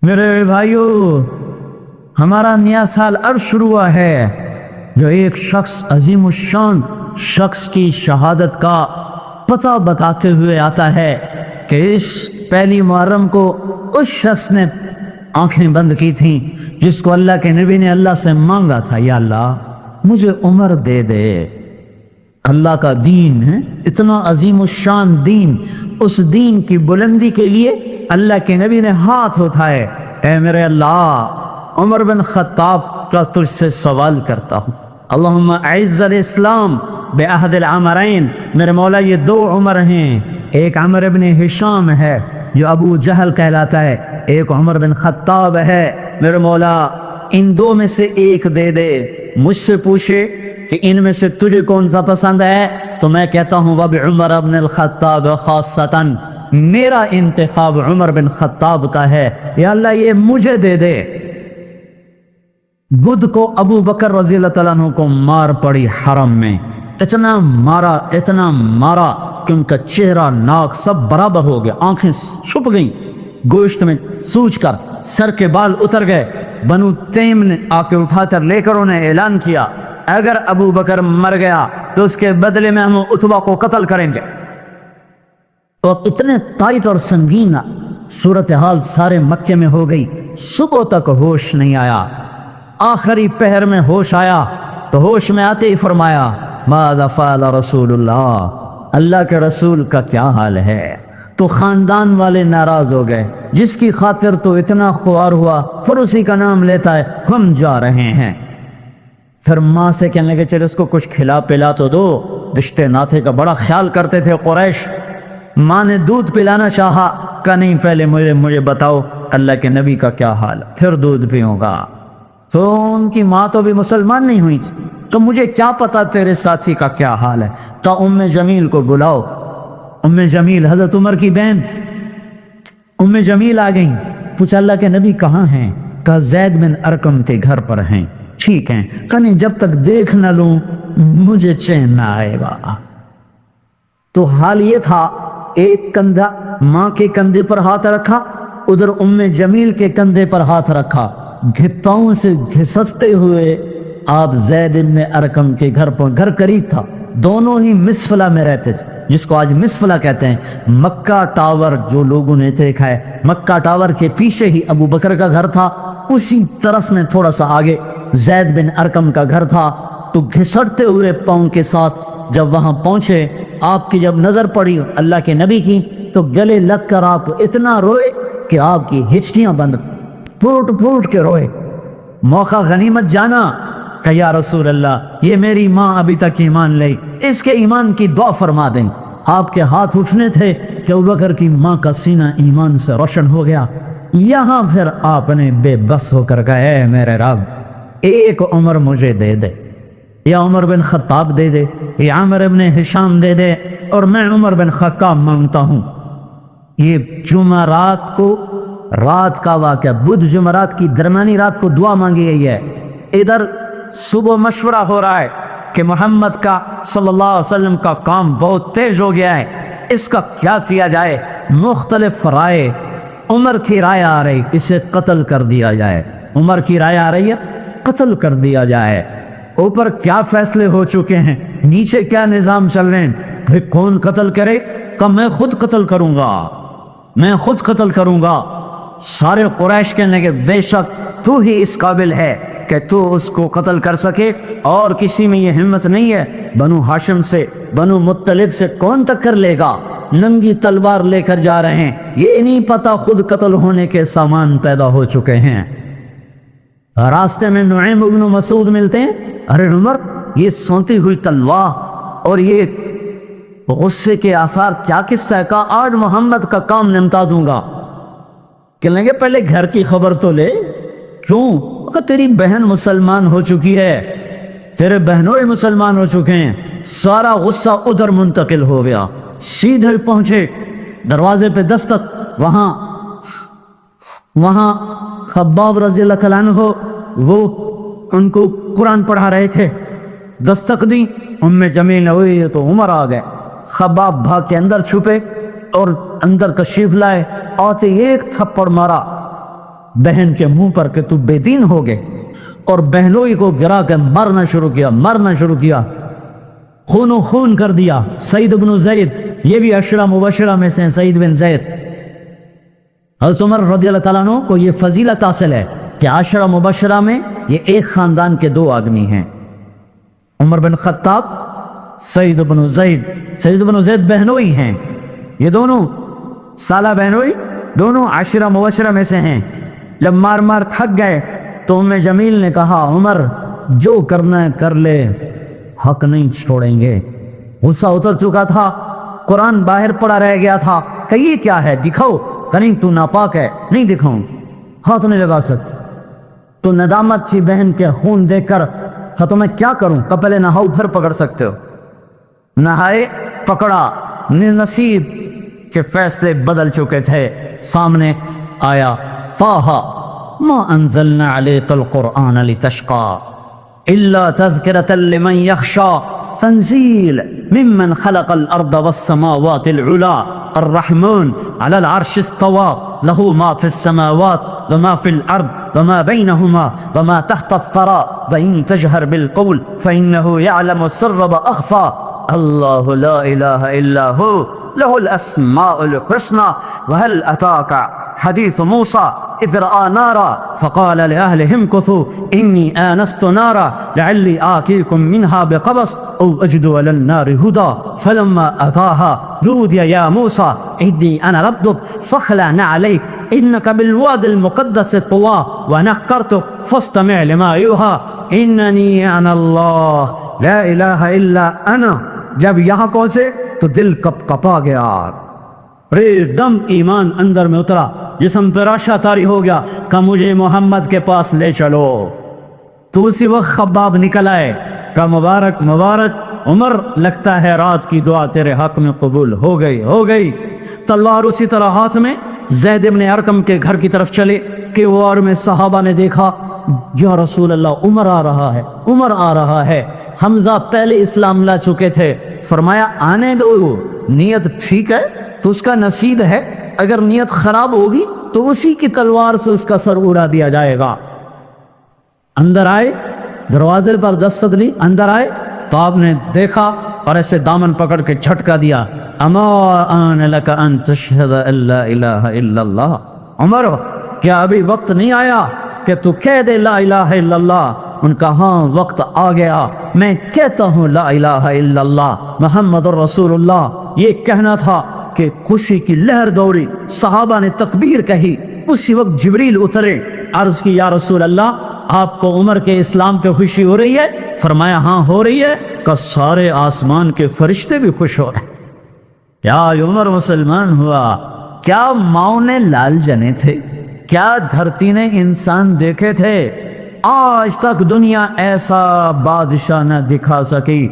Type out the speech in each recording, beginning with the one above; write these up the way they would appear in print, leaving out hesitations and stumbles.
میرے بھائیو، ہمارا نیا سال اب شروع ہوا ہے جو ایک شخص عظیم الشان شخص کی شہادت کا پتہ بتاتے ہوئے آتا ہے کہ اس پہلی محرم کو اس شخص نے آنکھیں بند کی تھیں جس کو اللہ کے نبی نے اللہ سے مانگا تھا، یا اللہ مجھے عمر دے دے۔ اللہ کا دین ہے اتنا عظیم الشان دین، اس دین کی بلندی کے لیے اللہ کے نبی نے ہاتھ اٹھائے، اے میرے اللہ عمر بن خطاب کا تجھ سے سوال کرتا ہوں، اللہم اعز الاسلام بعہد العمرین۔ میرے مولا یہ دو عمر ہیں، ایک عمر بن ہشام ہے جو ابو جہل کہلاتا ہے، ایک عمر بن خطاب ہے۔ میرے مولا ان دو میں سے ایک دے دے۔ مجھ سے پوچھے کہ ان میں سے تجھے کون سا پسند ہے تو میں کہتا ہوں وبعمر بن الخطاب خاصتاً، میرا انتخاب عمر بن خطاب کا ہے، یا اللہ یہ مجھے دے دے۔ بدھ کو ابو بکر رضی اللہ تعالیٰ عنہ کو مار پڑی حرم میں، اتنا مارا کہ ان کا چہرہ ناک سب برابر ہو گیا، آنکھیں چھپ گئیں، گوشت میں سوج کر سر کے بال اتر گئے۔ بنو تیم نے آ کے اٹھا کر لے کر انہیں اعلان کیا اگر ابو بکر مر گیا تو اس کے بدلے میں ہم عتبہ کو قتل کریں گے۔ تو اب اتنے ٹائٹ اور سنگین صورتحال سارے مکے میں ہو گئی، صبح تک ہوش نہیں آیا۔ آخری پہر میں ہوش آیا تو ہوش میں آتے ہی فرمایا ماذا فعل رسول اللہ کے رسول کا کیا حال ہے؟ تو خاندان والے ناراض ہو گئے، جس کی خاطر تو اتنا خوار ہوا پھر اسی کا نام لیتا ہے، ہم جا رہے ہیں۔ پھر ماں سے کہنے لگے چلو اس کو کچھ کھلا پلا تو دو، رشتے ناطے کا بڑا خیال کرتے تھے قریش۔ ماں نے دودھ پلانا چاہا، کہا نہیں پہلے مجھے بتاؤ اللہ کے نبی کا کیا حال، پھر دودھ پیوں گا۔ تو ان کی ماں تو بھی مسلمان نہیں ہوئی تھی، تو مجھے کیا پتا تیرے ساتھی کا کیا حال ہے، تو ام جمیل کو بلاؤ۔ ام جمیل حضرت عمر کی بہن ام جمیل آ گئیں، پوچھا اللہ کے نبی کہاں ہیں؟ کہا زید بن ارقم کے گھر پر ہیں۔ ٹھیک ہیں، کہا نہیں جب تک دیکھ نہ لوں مجھے چین نہ آئے گا۔ تو حال یہ تھا، ایک کندھا ماں کے کندھے پر ہاتھ رکھا، ادھر ام جمیل کے کندھے پر ہاتھ رکھا، گھپاؤں سے گھسٹتے ہوئے آپ زید بن ارقم کے گھر پر، گھر قریب تھا، دونوں ہی مسفلہ میں رہتے تھے، جس کو آج مسفلہ کہتے ہیں۔ مکہ ٹاور جو لوگوں نے دیکھا ہے، مکہ ٹاور کے پیچھے ہی ابو بکر کا گھر تھا، اسی طرف میں تھوڑا سا آگے زید بن ارقم کا گھر تھا۔ تو گھسٹتے ہوئے پاؤں کے ساتھ جب وہاں پہنچے، آپ کی جب نظر پڑی اللہ کے نبی کی تو گلے لگ کر آپ اتنا روئے کہ آپ کی ہچکیاں بند، پھوٹ کے روئے۔ موقع غنیمت جانا کہ یا رسول اللہ یہ میری ماں ابھی تک ایمان لئی، اس کے ایمان کی دعا فرما دیں۔ آپ کے ہاتھ اٹھنے تھے کہ ابوبکر کی ماں کا سینہ ایمان سے روشن ہو گیا۔ یہاں پھر آپ نے بے بس ہو کر کہا اے میرے رب ایک عمر مجھے دے دے، یا عمر بن خطاب دے دے، یا عمر بن ہشام دے دے، اور میں عمر بن خطاب مانگتا ہوں۔ یہ جمعرات کو رات کا واقعہ، بدھ جمعرات کی درمیانی رات کو دعا مانگی گئی ہے۔ ادھر صبح مشورہ ہو رہا ہے کہ محمد کا صلی اللہ علیہ وسلم کا کام بہت تیز ہو گیا ہے، اس کا کیا کیا جائے؟ مختلف رائے، عمر کی رائے آ رہی اسے قتل کر دیا جائے، عمر کی رائے آ رہی ہے قتل کر دیا جائے۔ اوپر کیا فیصلے ہو چکے ہیں، نیچے کیا نظام چل رہے ہیں، بھئی کون قتل کرے؟ کہ میں خود قتل کروں گا، میں خود قتل کروں گا۔ سارے قریش کہنے لگے بے شک تو ہی اس قابل ہے کہ تو اس کو قتل کر سکے، اور کسی میں یہ ہمت نہیں ہے۔ بنو ہاشم سے، بنو مطلب سے کون ٹکر لے گا؟ ننگی تلوار لے کر جا رہے ہیں، یہ نہیں پتا خود قتل ہونے کے سامان پیدا ہو چکے ہیں۔ راستے میں نعیم بن مسعود ملتے ہیں، ارے عمر یہ سونتی ہوئی تلوار اور یہ غصے کے آثار کیا قصہ ہے؟ کہا آج محمد کا کام نمٹا دوں گا۔ کہنے گے پہلے گھر کی خبر تو لے، کیوں؟ کہ تیری بہن مسلمان ہو چکی ہے، تیرے بہنوں مسلمان ہو چکے ہیں۔ سارا غصہ ادھر منتقل ہو گیا، سیدھے پہنچے دروازے پہ دستک، وہاں خباب رضی اللہ تعالیٰ عنہ وہ ان کو قرآن پڑھا رہے تھے، دستک دی، ام جمیل ہوئی تو عمر آ گئے۔ خباب بھاگ کے اندر چھپے اور اندر تشریف لائے، آتے ایک تھپڑ مارا بہن کے منہ پر کہ تو بے دین ہو گئے، اور بہنوئی کو گرا کے مرنا شروع کیا، خون و خون کر دیا۔ سعید بن زید، یہ بھی عشرہ مبشرہ میں سے ہیں، سعید بن زید۔ حضرت عمر رضی اللہ تعالیٰ عنہ کو یہ فضیلت حاصل ہے کہ عشرہ مبشرہ میں یہ ایک خاندان کے دو آدمی ہیں، عمر بن خطاب، سعید بن زید۔ سعید بن زید بہنوئی ہیں، یہ دونوں سالہ بہنوئی، دونوں عشرہ مبشرہ میں سے ہیں۔ جب مار مار تھک گئے تو ام جمیل نے کہا عمر جو کرنا ہے کر لے، حق نہیں چھوڑیں گے۔ غصہ اتر چکا تھا، قرآن باہر پڑا رہ گیا تھا کہ یہ کیا ہے، دکھاؤ، کہیں تو ناپاک ہے، نہیں دکھاؤں، ہاتھ نہیں لگا سکتے۔ تو ندامت تھی بہن کے خون دیکھ کر، تو میں کیا کروں، کہ پہلے نہاؤ پھر پکڑ سکتے ہو۔ نہائے، پکڑا، نصیب کے فیصلے بدل چکے تھے۔ سامنے آیا طٰہٰ ما انزلنا علیک القرآن لتشقی الا تذکرۃ لمن یخشی تنزیل ممن خلق الارض والسماوات العلی الرحمن علی العرش استوى له ما في السماوات وما في الارض وما بينهما وما تحت الثرى وإن تجهر بالقول فإنه يعلم السر وأخفى الله لا إله إلا هو له الأسماء الحسنى وهل أتاك حديث موسى إذ رأى نارا فقال لأهلهم امكثوا إني آنست نارا لعلي آتيكم منها بقبس أو أجد على النار هدى فلما أتاها نودي يا موسى إني أنا ربك فاخلع عليك إنك بالواد المقدس طوى وأنا اخترتك فاستمع لما يوحى إنني أنا الله لا إله إلا أنا۔ جب یہاں پہنچے تو دل کپ کپا گیا، رے دم ایمان اندر میں اترا، جسم پہ راشا طاری ہو گیا کہ مجھے محمد کے پاس لے چلو۔ تو اسی وقت خباب نکل آئے کہ مبارک مبارک عمر، لگتا ہے رات کی دعا تیرے حق میں قبول ہو گئی۔ تلوار اسی طرح ہاتھ میں زید بن ارقم کے گھر کی طرف چلے کہ وار میں صحابہ نے دیکھا یا رسول اللہ عمر آ رہا ہے۔ حمزہ پہلے اسلام لا چکے تھے، فرمایا آنے دو، نیت ٹھیک ہے تو اس کا نصیب ہے، اگر نیت خراب ہوگی تو اسی کی تلوار سے اس کا سر اڑا دیا جائے گا۔ اندر آئے، دروازے پر دستک دی، اندر آئے تو آپ نے دیکھا اور ایسے دامن پکڑ کے جھٹکا دیا، اما آن لک ان تشہد ان لا الہ الا اللہ۔ عمر، کیا ابھی وقت نہیں آیا کہ تو کہہ دے لا الہ الا اللہ؟ ان کا ہاں وقت آ گیا، میں کہتا ہوں لا الہ الا اللہ محمد الرسول اللہ۔ یہ کہنا تھا کہ خوشی کی لہر دوڑی، صحابہ نے تکبیر کہی، اسی وقت جبریل اترے، عرض کی یا رسول اللہ آپ کو عمر کے اسلام پہ خوشی ہو رہی ہے؟ فرمایا ہاں ہو رہی ہے، کہ سارے آسمان کے فرشتے بھی خوش ہو رہے ہیں۔ کیا عمر مسلمان ہوا؟ کیا ماؤں نے لال جنے تھے؟ کیا دھرتی نے انسان دیکھے تھے؟ آج تک دنیا ایسا بادشاہ نہ دکھا سکی۔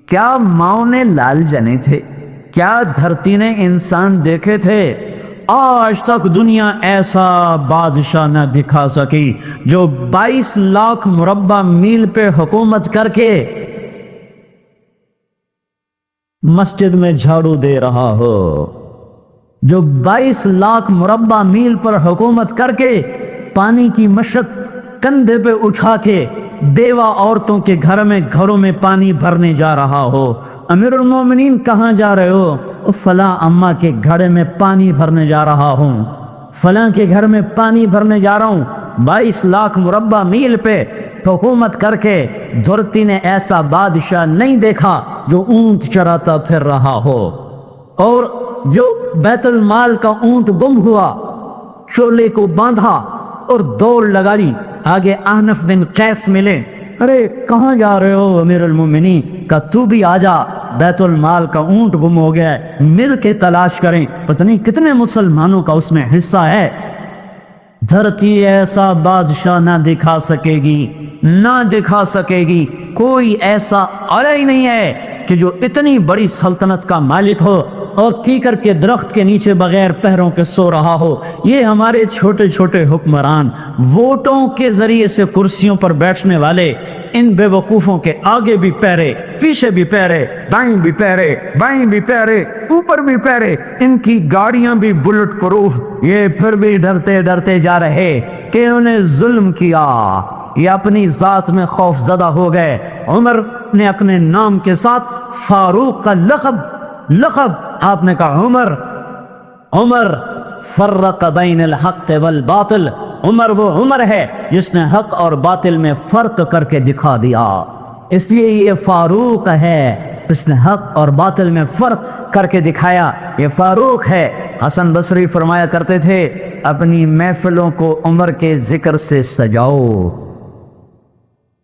کیا ماؤں نے لال جنے تھے؟ کیا دھرتی نے انسان دیکھے تھے؟ آج تک دنیا ایسا بادشاہ نہ دکھا سکی جو 22 لاکھ مربع میل پہ حکومت کر کے مسجد میں جھاڑو دے رہا ہو، جو 22 لاکھ مربع میل پر حکومت کر کے پانی کی مشق کندھے پہ اٹھا کے بیوہ عورتوں کے گھروں میں پانی بھرنے جا رہا ہو۔ امیر المومنین کہاں جا رہے ہو؟ فلاں اماں کے گھر میں پانی بھرنے جا رہا ہوں، فلاں کے گھر میں پانی بھرنے جا رہا ہوں۔ 22 لاکھ مربع میل پہ حکومت کر کے دھرتی نے ایسا بادشاہ نہیں دیکھا جو اونٹ چراتا پھر رہا ہو، اور جو بیت المال کا اونٹ گم ہوا، شعلے کو باندھا اور دوڑ لگا لی، آگے احنف بن قیس ملے، ارے کہاں جا رہے ہو امیر المومنین؟ کہ تو بھی آجا، بیت المال کا اونٹ گم ہو گیا ہے، مل کے تلاش کریں، پتہ نہیں کتنے مسلمانوں کا اس میں حصہ ہے۔ دھرتی ایسا بادشاہ نہ دکھا سکے گی، کوئی ایسا علی نہیں ہے کہ جو اتنی بڑی سلطنت کا مالک ہو اور کیکر کے درخت کے نیچے بغیر پہروں کے سو رہا ہو۔ یہ ہمارے چھوٹے چھوٹے حکمران، ووٹوں کے ذریعے سے کرسیوں پر بیٹھنے والے، ان بے وقوفوں کے آگے بھی پیرے، پیچھے بھی پیرے، دائیں بھی پیرے، بائیں بھی پیرے، اوپر بھی پیرے، ان کی گاڑیاں بھی بلٹ پروف، یہ پھر بھی ڈرتے ڈرتے جا رہے کہ انہیں ظلم کیا، یہ اپنی ذات میں خوف زدہ ہو گئے۔ عمر نے اپنے نام کے ساتھ فاروق کا لقب آپ نے کہا عمر فرق بین الحق والباطل، عمر وہ عمر ہے جس نے حق اور باطل میں فرق کر کے دکھا دیا، اس لیے یہ فاروق ہے، اس نے حق اور باطل میں فرق کر کے دکھایا، یہ فاروق ہے۔ حسن بصری فرمایا کرتے تھے اپنی محفلوں کو عمر کے ذکر سے سجاؤ۔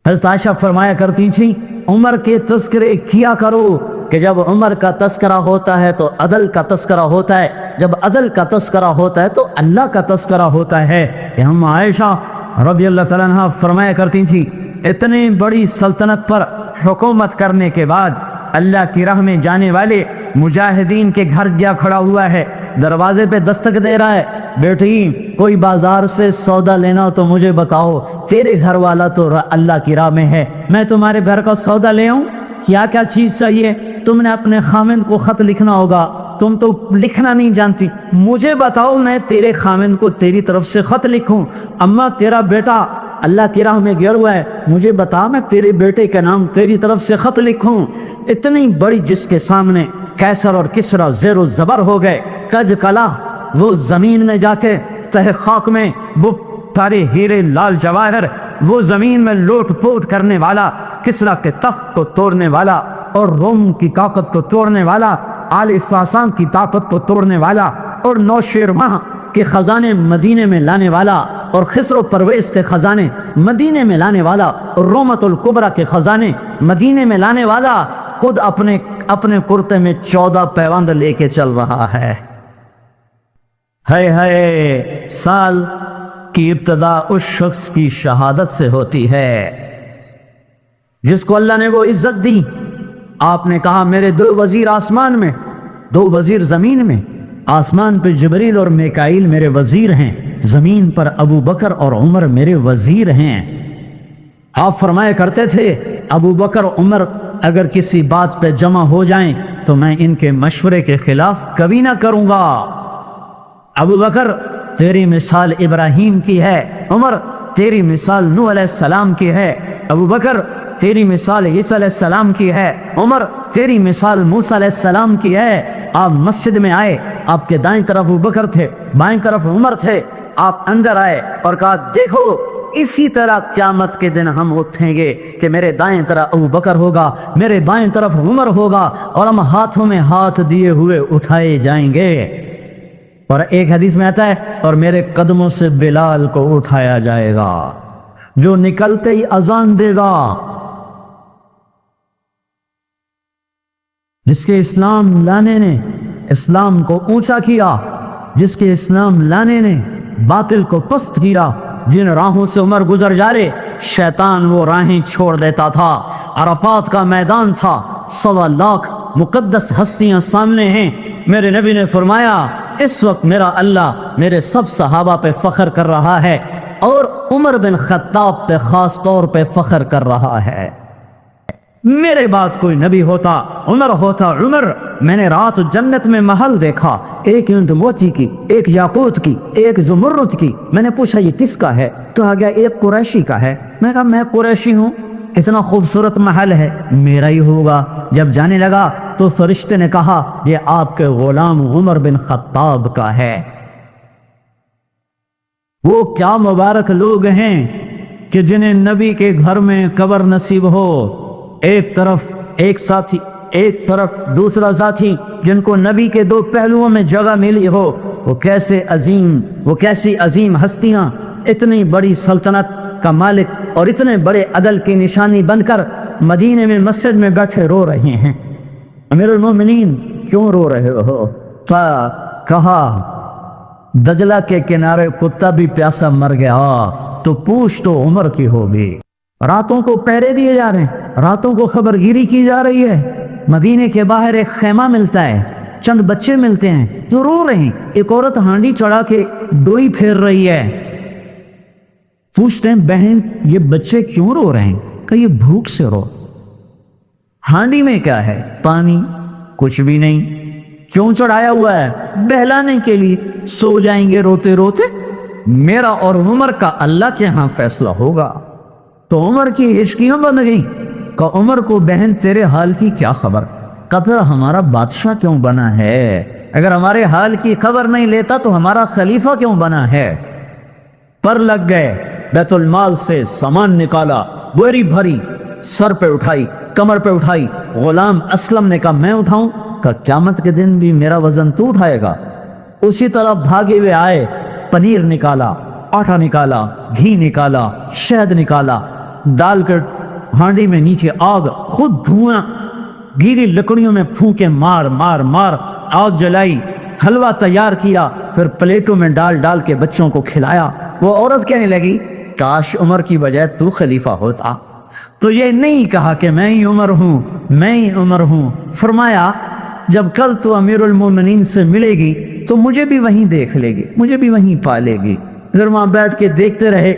حضرت عائشہ فرمایا کرتی تھی عمر کے تذکرے کیا کرو، کہ جب عمر کا تذکرہ ہوتا ہے تو عدل کا تذکرہ ہوتا ہے، جب عدل کا تذکرہ ہوتا ہے تو اللہ کا تذکرہ ہوتا ہے۔ ہم عائشہ رضی اللہ تعالیٰ عنہ فرمایا کرتی تھی اتنی بڑی سلطنت پر حکومت کرنے کے بعد اللہ کی راہ میں جانے والے مجاہدین کے گھر جا کھڑا ہوا ہے، دروازے پہ دستک دے رہا ہے، بیٹی کوئی بازار سے سودا لینا ہو تو مجھے بتاؤ، تیرے گھر والا تو اللہ کی راہ میں ہے، میں تمہارے گھر کا سودا لے آؤں، کیا کیا چیز چاہیے؟ تم نے اپنے خامند کو خط لکھنا ہوگا، تم تو لکھنا نہیں جانتی، مجھے بتاؤ میں تیرے خامند کو تیری طرف سے خط لکھوں۔ اما تیرا بیٹا اللہ کی راہ میں گیا ہوا ہے، مجھے بتا میں تیرے بیٹے کے نام تیری طرف سے خط لکھوں۔ اتنی بڑی جس کے سامنے قیصر اور کسریٰ زیر و زبر ہو گئے، کج کلا، وہ زمین میں جا کے تہ خاک میں وہ سارے ہیرے لال جواہر، وہ زمین میں لوٹ پوٹ کرنے والا، کسریٰ کے تخت کو توڑنے والا اور روم کی طاقت کو توڑنے والا، آل ساسان کی طاقت کو توڑنے والا اور نوشیروان کے خزانے مدینے میں لانے والا اور خسر و پرویز کے خزانے مدینے میں لانے والا اور رومت الکبریٰ کے خزانے مدینے میں لانے والا خود اپنے کرتے میں 14 پیوند لے کے چل رہا ہے۔ ہے سال کی ابتدا اس شخص کی شہادت سے ہوتی ہے جس کو اللہ نے وہ عزت دی۔ آپ نے کہا میرے 2 وزیر آسمان میں، 2 وزیر زمین میں، آسمان پہ جبریل اور میکائیل میرے وزیر ہیں، زمین پر ابو بکر اور عمر میرے وزیر ہیں۔ آپ فرمایا کرتے تھے ابو بکر اور عمر اگر کسی بات پہ جمع ہو جائیں تو میں ان کے مشورے کے خلاف کبھی نہ کروں گا۔ ابو بکر تیری مثال ابراہیم کی ہے، عمر تیری مثال نوح علیہ السلام کی ہے، ابو بکر تیری مثال عیسیٰ علیہ السلام کی ہے، عمر تیری مثال موسیٰ علیہ السلام کی ہے۔ آپ مسجد میں آئے، آپ کے دائیں طرف ابو بکر تھے، بائیں طرف عمر تھے، آپ اندر آئے اور کہا دیکھو اسی طرح قیامت کے دن ہم اٹھیں گے کہ میرے دائیں طرف ابو بکر ہوگا، میرے بائیں طرف عمر ہوگا اور ہم ہاتھوں میں ہاتھ دیے ہوئے اٹھائے جائیں گے۔ اور ایک حدیث میں آتا ہے اور میرے قدموں سے بلال کو اٹھایا جائے گا جو نکلتے ہی اذان دے گا۔ جس کے اسلام لانے نے اسلام کو اونچا کیا، جس کے اسلام لانے نے باطل کو پست کیا، جن راہوں سے عمر گزر جارے شیطان وہ راہیں چھوڑ دیتا تھا۔ عرفات کا میدان تھا، 1.25 لاکھ مقدس ہستیاں سامنے ہیں۔ میرے نبی نے فرمایا اس وقت میرا اللہ میرے سب صحابہ پہ فخر کر رہا ہے اور عمر بن خطاب پہ خاص طور پہ فخر کر رہا ہے۔ میرے بعد کوئی نبی ہوتا عمر ہوتا عمر۔ میں نے رات جنت میں محل دیکھا، ایک اینٹ موتی کی، ایک یاقوت کی، ایک زمرد کی۔ میں نے پوچھا یہ کس کا ہے؟ تو آ گیا ایک قریشی کا ہے۔ میں کہا میں قریشی ہوں، اتنا خوبصورت محل ہے، میرا ہی ہوگا۔ جب جانے لگا تو فرشتے نے کہا یہ آپ کے غلام عمر بن خطاب کا ہے۔ وہ کیا مبارک لوگ ہیں کہ جنہیں نبی کے گھر میں قبر نصیب ہو، ایک طرف ایک ساتھی، ایک طرف دوسرا ساتھی، جن کو نبی کے 2 پہلوؤں میں جگہ ملی ہو۔ وہ کیسی عظیم ہستیاں اتنی بڑی سلطنت کا مالک اور اتنے بڑے عدل کی نشانی بن کر مدینے میں مسجد میں بیٹھے رو رہے ہیں۔ امیر المومنین کیوں رو رہے ہو؟ کہا دجلہ کے کنارے کتا بھی پیاسا مر گیا تو پوچھ تو عمر کی ہوگی۔ راتوں کو پہرے دیے جا رہے ہیں، راتوں کو خبر گیری کی جا رہی ہے۔ مدینے کے باہر ایک خیمہ ملتا ہے، چند بچے ملتے ہیں جو رو رہے ہیں. ایک عورت ہانڈی چڑھا کے ڈوئی پھیر رہی ہے. پوچھتے ہیں بہن یہ بچے کیوں رو رہے ہیں؟ کہ یہ بھوک سے رو. ہانڈی میں کیا ہے؟ پانی. کچھ بھی نہیں. کیوں چڑھایا ہوا ہے؟ بہلانے کے لیے. سو جائیں گے روتے روتے. میرا اور عمر کا اللہ کے ہاں فیصلہ ہوگا. تو عمر کی عشق کیوں بن گئی؟ کہ عمر کو بہن تیرے حال کی کیا خبر؟ قطر ہمارا بادشاہ کیوں بنا ہے؟ اگر ہمارے حال کی خبر نہیں لیتا تو ہمارا خلیفہ کیوں بنا ہے؟ پر لگ گئے. بیت المال سے سامان نکالا, بوری بھری, سر پہ اٹھائی, کمر پہ اٹھائی. غلام اسلم نے کہا میں اٹھاؤں؟ کہ قیامت کے دن بھی میرا وزن تو اٹھائے گا. اسی طرح بھاگے ہوئے آئے. پنیر نکالا, آٹا نکالا, گھی نکالا, شہد نکالا, ڈال کر ہانڈی میں نیچے آگ, خود دھواں, گیلی لکڑیوں میں پھونکے مار مار مار آگ جلائی. حلوہ تیار کیا, پھر پلیٹوں میں ڈال ڈال کے بچوں کو کھلایا. وہ عورت کہنے لگی کاش عمر کی بجائے تو خلیفہ ہوتا. تو یہ نہیں کہا کہ میں ہی عمر ہوں, میں ہی عمر ہوں. فرمایا جب کل تو امیر المومنین سے ملے گی تو مجھے بھی وہیں دیکھ لے گی, مجھے بھی وہیں پالے گی. پھر وہاں بیٹھ کے دیکھتے رہے.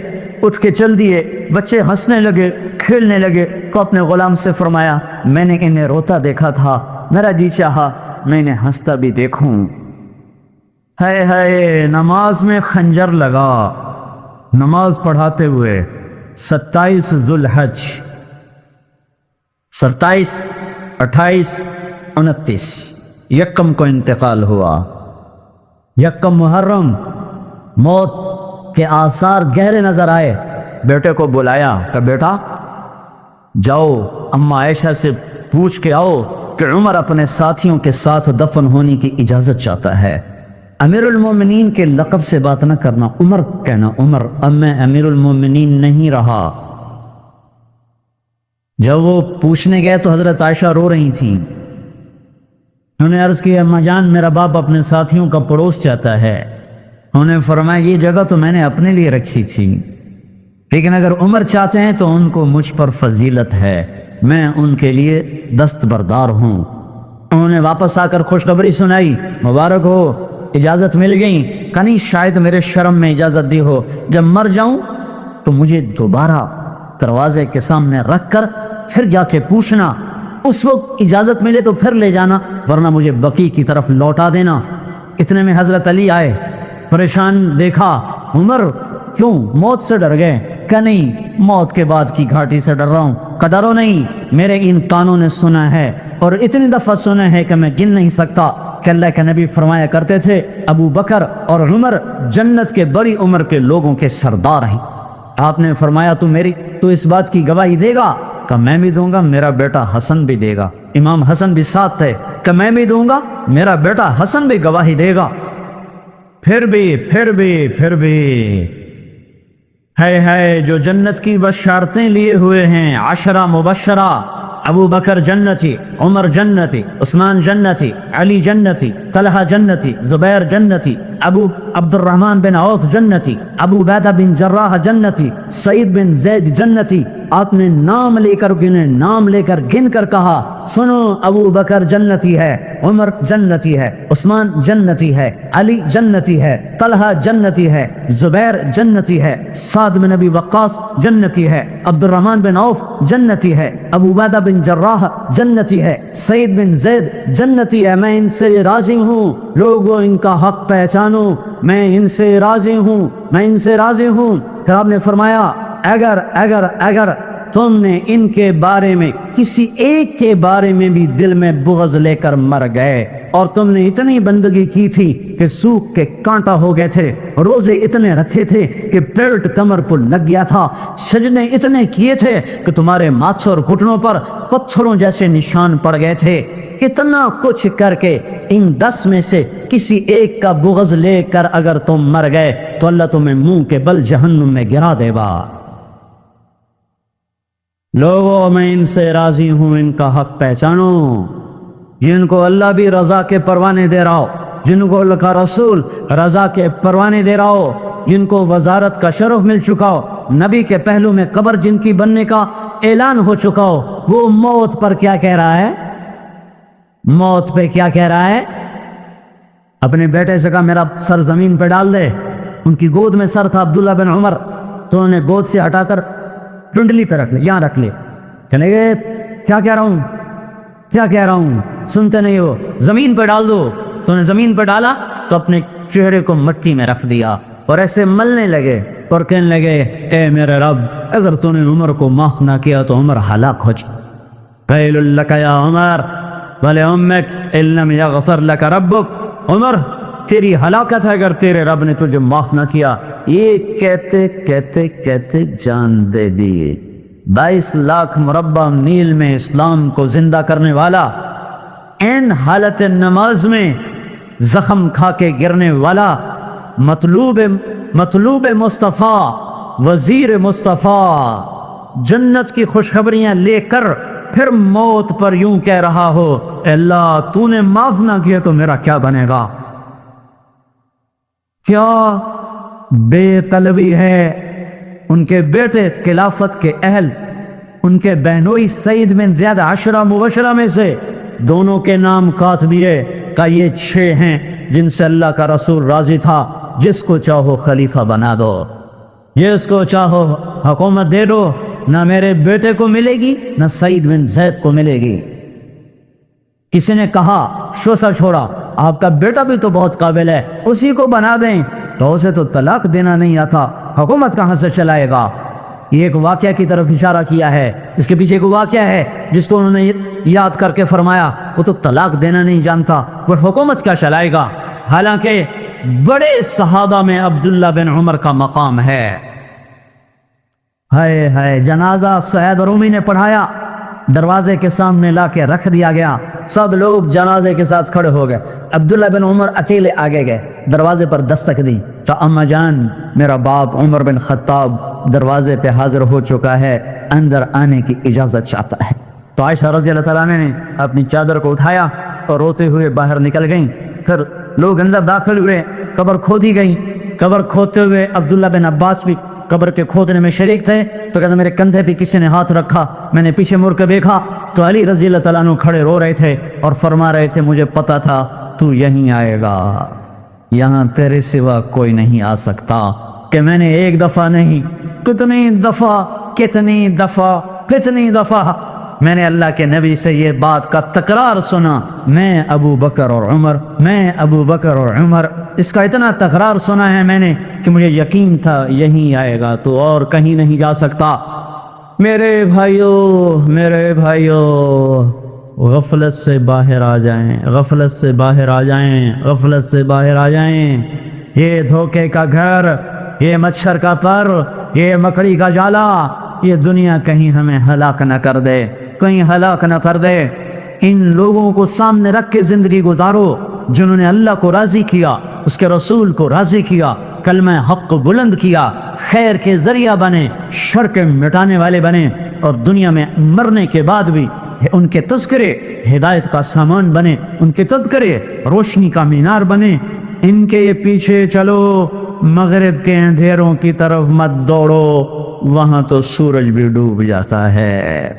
اٹھ کے چل دیے. بچے ہنسنے لگے, کھیلنے لگے. تو اپنے غلام سے فرمایا میں نے انہیں روتا دیکھا تھا, میرا جی چاہا میں انہیں ہنستا بھی دیکھوں. ہائے ہائے, نماز میں خنجر لگا. نماز پڑھاتے ہوئے 27 ذوالحج, 27, 28, 29 یکم کو انتقال ہوا. یکم محرم موت کے آثار گہرے نظر آئے. بیٹے کو بلایا کہ بیٹا جاؤ اماں عائشہ سے پوچھ کے آؤ کہ عمر اپنے ساتھیوں کے ساتھ دفن ہونے کی اجازت چاہتا ہے. امیر المومنین کے لقب سے بات نہ کرنا, عمر کہنا. عمر اب میں امیر المومنین نہیں رہا. جب وہ پوچھنے گئے تو حضرت عائشہ رو رہی تھیں. انہوں نے عرض کی اماں جان میرا باپ اپنے ساتھیوں کا پڑوس چاہتا ہے. انہوں نے فرمایا یہ جگہ تو میں نے اپنے لیے رکھی تھی, لیکن اگر عمر چاہتے ہیں تو ان کو مجھ پر فضیلت ہے, میں ان کے لیے دستبردار ہوں. انہوں نے واپس آ کر خوشخبری سنائی, مبارک ہو اجازت مل گئی. کنی شاید میرے شرم میں اجازت دی ہو, جب مر جاؤں تو مجھے دوبارہ دروازے کے سامنے رکھ کر پھر جا کے پوچھنا, اس وقت اجازت ملے تو پھر لے جانا, ورنہ مجھے بقی کی طرف لوٹا دینا. اتنے میں حضرت علی آئے, پریشان دیکھا. عمر کیوں موت سے ڈر گئے؟ کہ نہیں موت کے بعد کی گھاٹی سے ڈر رہا ہوں. کہ ڈرو نہیں, میرے ان کانوں نے سنا ہے اور اتنی دفعہ سنا ہے کہ میں گن نہیں سکتا کہ اللہ کے نبی فرمایا کرتے تھے ابو بکر اور عمر جنت کے بڑی عمر کے لوگوں کے سردار ہیں. آپ نے فرمایا تو اس بات کی گواہی دے گا؟ کہ میں بھی دوں گا, میرا بیٹا حسن بھی دے گا. امام حسن بھی ساتھ تھے. کہ میں بھی دوں گا, میرا بیٹا حسن بھی گواہی دے گا. پھر بھی ہے جو جنت کی بشارتیں لیے ہوئے ہیں, 10 مبشرہ. ابو بکر جنتی, عمر جنتی, عثمان جنتی, علی جنتی, طلحہ جنتی, زبیر جنتی, ابو عبد الرحمن بن عوف جنتی, ابو عبیدہ بن جراح جنتی, سعید بن زید جنتی. آپ نے نام لے کر گن کر کہا سنو ابو بکر جنتی ہے, عمر جنتی ہے, عثمان جنتی ہے, علی جنتی ہے, طلحہ جنتی ہے, زبیر جنتی ہے, سعد بن ابی وقاص جنتی ہے, عبد الرحمن بن عوف جنتی ہے, ابو عبیدہ بن جراح جنتی ہے, سعید بن زید جنتی ہے. میں ان سے راضی ہوں, لوگوں ان کا حق پہچانو, میں ان سے راضی ہوں. پھر آپ نے فرمایا اگر تم نے ان کے بارے میں کسی ایک کے بارے میں بھی دل میں بغض لے کر مر گئے, اور تم نے اتنی بندگی کی تھی کہ سوکھ کے کانٹا ہو گئے تھے, روزے اتنے رکھے تھے کہ پیٹ کمر پر لگ گیا تھا, سجدے اتنے کیے تھے کہ تمہارے ماتھوں اور گھٹنوں پر پتھروں جیسے نشان پڑ گئے تھے, اتنا کچھ کر کے ان 10 میں سے کسی ایک کا بغض لے کر اگر تم مر گئے تو اللہ تمہیں منہ کے بل جہنم میں گرا دے گا. لوگوں میں ان سے راضی ہوں, ان کا حق پہچانو. جن کو اللہ بھی رضا کے پروانے دے رہا ہو, جن کو اللہ کا رسول رضا کے پروانے دے رہا ہو, جن کو وزارت کا شرف مل چکا ہو, نبی کے پہلو میں قبر جن کی بننے کا اعلان ہو چکا ہو, وہ موت پر کیا کہہ رہا ہے؟ موت پہ کیا کہہ رہا ہے؟ اپنے بیٹے سے کہا میرا سر زمین پہ ڈال دے. ان کی گود میں سر تھا عبداللہ بن عمر، تو انہوں نے گود سے ہٹا کر ٹنڈلی پہ رکھ لے، یہاں رکھ لے. کہنے لگے کیا کہہ رہا ہوں، کیا کہہ رہا ہوں، سنتے نہیں ہو، زمین پہ ڈال دو. تو انہیں زمین پہ ڈالا تو اپنے چہرے کو مٹی میں رکھ دیا اور ایسے ملنے لگے اور کہنے لگے اے میرے رب، اگر تو نے عمر کو معاف نہ کیا تو عمر ہلاک ہو جائے. ویل لک یا عمر ولامک ان لم یغفر لک ربک، عمر تیری ہلاکت ہے اگر تیرے رب نے تجھے معاف نہ کیا. یہ کہتے کہتے کہتے جان دے دی. 22 لاکھ مربع میل میں اسلام کو زندہ کرنے والا، این حالت نماز میں زخم کھا کے گرنے والا، مطلوب مصطفیٰ، وزیر مصطفیٰ، جنت کی خوشخبریاں لے کر پھر موت پر یوں کہہ رہا ہو اے اللہ تو نے معاف نہ کیا تو میرا کیا بنے گا. کیا بے طلبی ہے. ان کے بیٹے خلافت کے اہل، ان کے بہنوئی سعید بن زیاد 10 مبشرہ میں سے دونوں کے نام کاٹ دیے کہ یہ 6 ہیں جن سے اللہ کا رسول راضی تھا، جس کو چاہو خلیفہ بنا دو، جس کو چاہو حکومت دے دو، نہ میرے بیٹے کو ملے گی نہ سعید بن زید کو ملے گی. کسی نے کہا شوشہ چھوڑا، آپ کا بیٹا بھی تو بہت قابل ہے، اسی کو بنا دیں. تو اسے تو طلاق دینا نہیں آتا، حکومت کہاں سے چلائے گا. یہ ایک واقعہ کی طرف اشارہ کیا ہے، اس کے پیچھے ایک واقعہ ہے جس کو انہوں نے یاد کر کے فرمایا وہ تو طلاق دینا نہیں جانتا، وہ حکومت کیا چلائے گا. حالانکہ بڑے صحابہ میں عبداللہ بن عمر کا مقام ہے. ہائے ہائے، جنازہ سعید رومی نے پڑھایا، دروازے کے سامنے لا کے رکھ دیا گیا، سب لوگ جنازے کے ساتھ کھڑے ہو گئے. عبداللہ بن عمر اکیلے آگے گئے، دروازے پر دستک دی تو اما جان میرا باپ عمر بن خطاب دروازے پہ حاضر ہو چکا ہے، اندر آنے کی اجازت چاہتا ہے. تو عائشہ رضی اللہ تعالیٰ عنہ نے اپنی چادر کو اٹھایا اور روتے ہوئے باہر نکل گئیں. پھر لوگ اندر داخل ہوئے، قبر کھودی گئی. قبر کھودتے ہوئے عبداللہ بن عباس بھی قبر کے کھودنے میں شریک تھے. تو کہتے میرے کندھے پہ کسی نے ہاتھ رکھا، میں نے پیچھے مڑ کے دیکھا تو علی رضی اللہ تعالیٰ عنہ کھڑے رو رہے تھے اور فرما رہے تھے مجھے پتا تھا تو یہیں آئے گا، یہاں تیرے سوا کوئی نہیں آ سکتا. کہ میں نے ایک دفعہ نہیں، کتنی دفعہ میں نے اللہ کے نبی سے یہ بات کا تکرار سنا، میں ابو بکر اور عمر، اس کا اتنا تکرار سنا ہے میں نے کہ مجھے یقین تھا یہیں آئے گا، تو اور کہیں نہیں جا سکتا. میرے بھائیو غفلت سے باہر آ جائیں. یہ دھوکے کا گھر، یہ مچھر کا پر، یہ مکڑی کا جالا، یہ دنیا کہیں ہمیں ہلاک نہ کر دے. ان لوگوں کو سامنے رکھ کے زندگی گزارو جنہوں نے اللہ کو راضی کیا، اس کے رسول کو راضی کیا، کلمہ حق کو بلند کیا، خیر کے ذریعہ بنے، شر کے مٹانے والے بنے، اور دنیا میں مرنے کے بعد بھی ان کے تذکرے ہدایت کا سامان بنے، ان کے تذکرے روشنی کا مینار بنے. ان کے پیچھے چلو، مغرب کے اندھیروں کی طرف مت دوڑو، وہاں تو سورج بھی ڈوب جاتا ہے،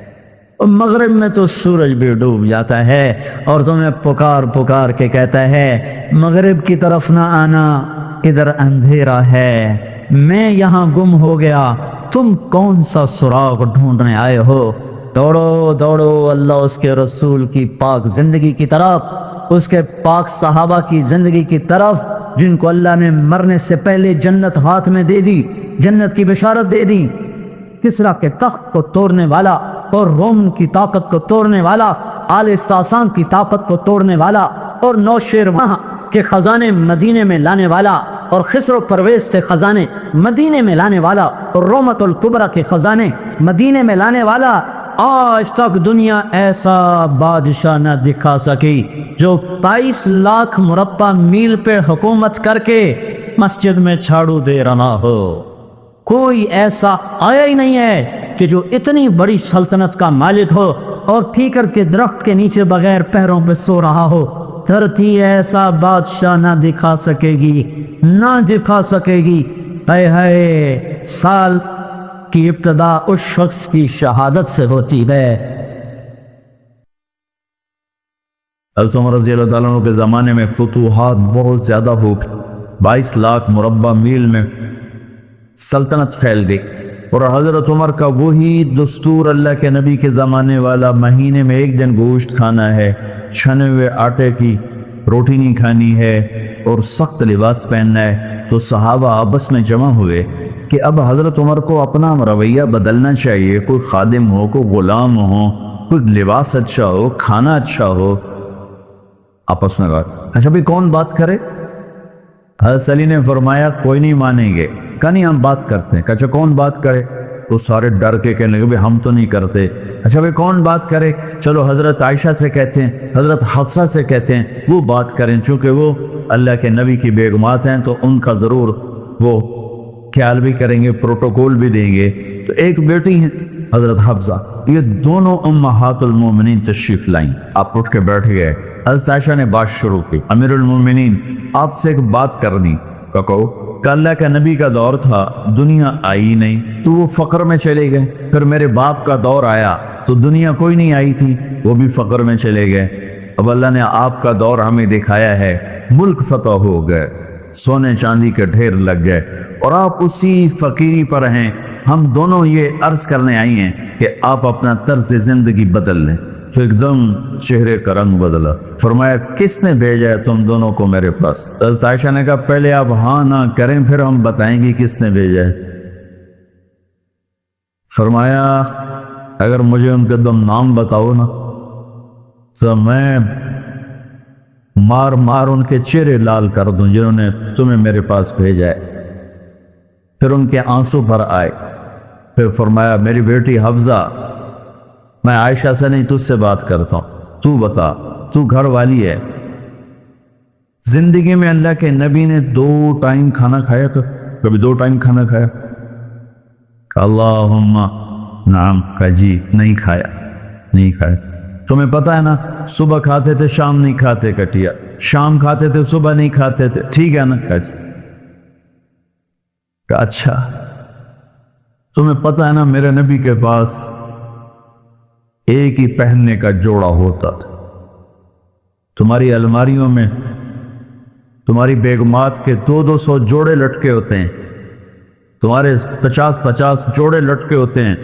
مغرب میں تو سورج بھی ڈوب جاتا ہے، اور تمہیں پکار کے کہتا ہے مغرب کی طرف نہ آنا، ادھر اندھیرا ہے، میں یہاں گم ہو گیا، تم کون سا سراغ ڈھونڈنے آئے ہو. دوڑو اللہ اس کے رسول کی پاک زندگی کی طرف، اس کے پاک صحابہ کی زندگی کی طرف، جن کو اللہ نے مرنے سے پہلے جنت ہاتھ میں دے دی، جنت کی بشارت دے دی. کسریٰ کے تخت کو توڑنے والا اور روم کی طاقت کو توڑنے والا، آل ساسان کی طاقت کو توڑنے والا، اور نوشیروان کے خزانے مدینے میں لانے والا، اور خسرو پرویز کے خزانے مدینے میں لانے والا، اور رومت الکبریٰ کے خزانے مدینے میں لانے والا. آج تک دنیا ایسا بادشاہ نہ دکھا سکی جو 22 لاکھ مربع میل پہ حکومت کر کے مسجد میں جھاڑو دے رہا ہو. کوئی ایسا آیا ہی نہیں ہے کہ جو اتنی بڑی سلطنت کا مالک ہو اور ٹھیکر کے درخت کے نیچے بغیر پیروں پہ سو رہا ہو. دھرتی ایسا بادشاہ نہ دکھا سکے گی. ہائے سال کی ابتدا اس شخص کی شہادت سے ہوتی ہے حضرت عمر رضی اللہ تعالیٰ عنہ کے زمانے میں فتوحات بہت زیادہ ہو گئی، 22 لاکھ مربع میل میں سلطنت پھیل گئی، اور حضرت عمر کا وہی دستور اللہ کے نبی کے زمانے والا، مہینے میں ایک دن گوشت کھانا ہے، چھنے ہوئے آٹے کی روٹی نہیں کھانی ہے، اور سخت لباس پہننا ہے۔ تو صحابہ آپس میں جمع ہوئے کہ اب حضرت عمر کو اپنا رویہ بدلنا چاہیے، کوئی خادم ہو، کوئی غلام ہو، کوئی لباس اچھا ہو، کھانا اچھا ہو۔ آپس میں بات، اچھا بھی کون بات کرے؟ حضرت علی نے فرمایا کوئی نہیں مانیں گے، کہا نہیں ہم بات کرتے ہیں۔ اچھا کون بات کرے؟ تو سارے ڈر کے کہنے لگے ہم تو نہیں کرتے۔ اچھا بھائی کون بات کرے؟ چلو حضرت عائشہ سے کہتے ہیں، حضرت حفصہ سے کہتے ہیں وہ بات کریں، چونکہ وہ اللہ کے نبی کی بیگمات ہیں تو ان کا ضرور وہ خیال بھی کریں گے، پروٹوکول بھی دیں گے۔ تو ایک بیٹی ہیں حضرت حفصہ، یہ دونوں امہات المومنین تشریف لائیں۔ آپ اٹھ کے بیٹھ گئے۔ حضرت عائشہ نے بات شروع کی، امیر المومنین آپ سے ایک بات کرنی۔ کہو کہ اللہ کا نبی کا دور تھا، دنیا آئی نہیں تو وہ فقر میں چلے گئے، پھر میرے باپ کا دور آیا تو دنیا کوئی نہیں آئی تھی، وہ بھی فقر میں چلے گئے۔ اب اللہ نے آپ کا دور ہمیں دکھایا ہے، ملک فتح ہو گئے، سونے چاندی کے ڈھیر لگ گئے، اور آپ اسی فقیری پر ہیں۔ ہم دونوں یہ عرض کرنے آئی ہیں کہ آپ اپنا طرز زندگی بدل لیں۔ تو ایک دم چہرے کا رنگ بدلا، فرمایا کس نے بھیجا ہے تم دونوں کو میرے پاس؟ حضرت عائشہ نے کہا پہلے آپ ہاں نہ کریں پھر ہم بتائیں گے کس نے بھیجا ہے۔ فرمایا اگر مجھے ان کے تم نام بتاؤ نا تو میں مار مار ان کے چہرے لال کر دوں جنہوں نے تمہیں میرے پاس بھیجا ہے۔ پھر ان کے آنسو بھر آئے۔ پھر فرمایا میری بیٹی حفصہ، میں عائشہ سے نہیں تجھ سے بات کرتا ہوں، تو بتا، تو گھر والی ہے، زندگی میں اللہ کے نبی نے 2 ٹائم کھانا کھایا؟ کبھی 2 ٹائم کھانا کھایا؟ کہ اللہم نعم، کہ جی نہیں کھایا، نہیں کھایا۔ تمہیں پتا ہے نا صبح کھاتے تھے شام نہیں کھاتے، کٹیا شام کھاتے تھے صبح نہیں کھاتے تھے، ٹھیک ہے نا؟ کہ جی۔ کہ اچھا تمہیں پتا ہے نا میرے نبی کے پاس ایک ہی پہننے کا جوڑا ہوتا تھا، تمہاری الماریوں میں تمہاری بیگمات کے 200 جوڑے لٹکے ہوتے ہیں، تمہارے 50 جوڑے لٹکے ہوتے ہیں،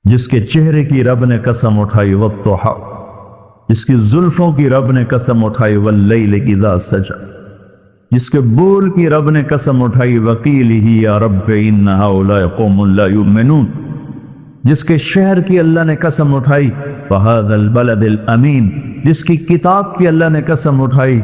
جس کے چہرے کی رب نے قسم اٹھائی والضحی، جس کی زلفوں کی رب نے قسم اٹھائی واللیل اذا سجا، جس کے بول کی رب نے قسم اٹھائی وقیلہ یا رب ان ہؤلاء قوم لا یؤمنون، جس کے شہر کی اللہ نے قسم اٹھائی وہذا البلد الامین، جس کی کتاب کی اللہ نے قسم اٹھائی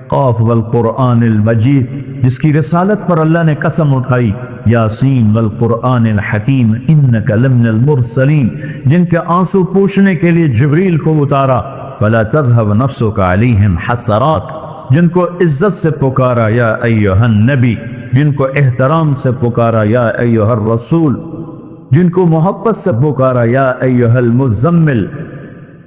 قاف والقرآن المجید، جس کی رسالت پر اللہ نے قسم اٹھائی یاسین والقرآن الحکیم انک لمن المرسلین، جن کے آنسو پوچھنے کے لیے جبریل کو اتارا فلا تذهب نفسك علیہم حسرات، جن کو عزت سے پکارا یا ایہا النبی، جن کو احترام سے پکارا یا ایہا الرسول، جن کو محبت سے پکارا یا ایہا المزمل،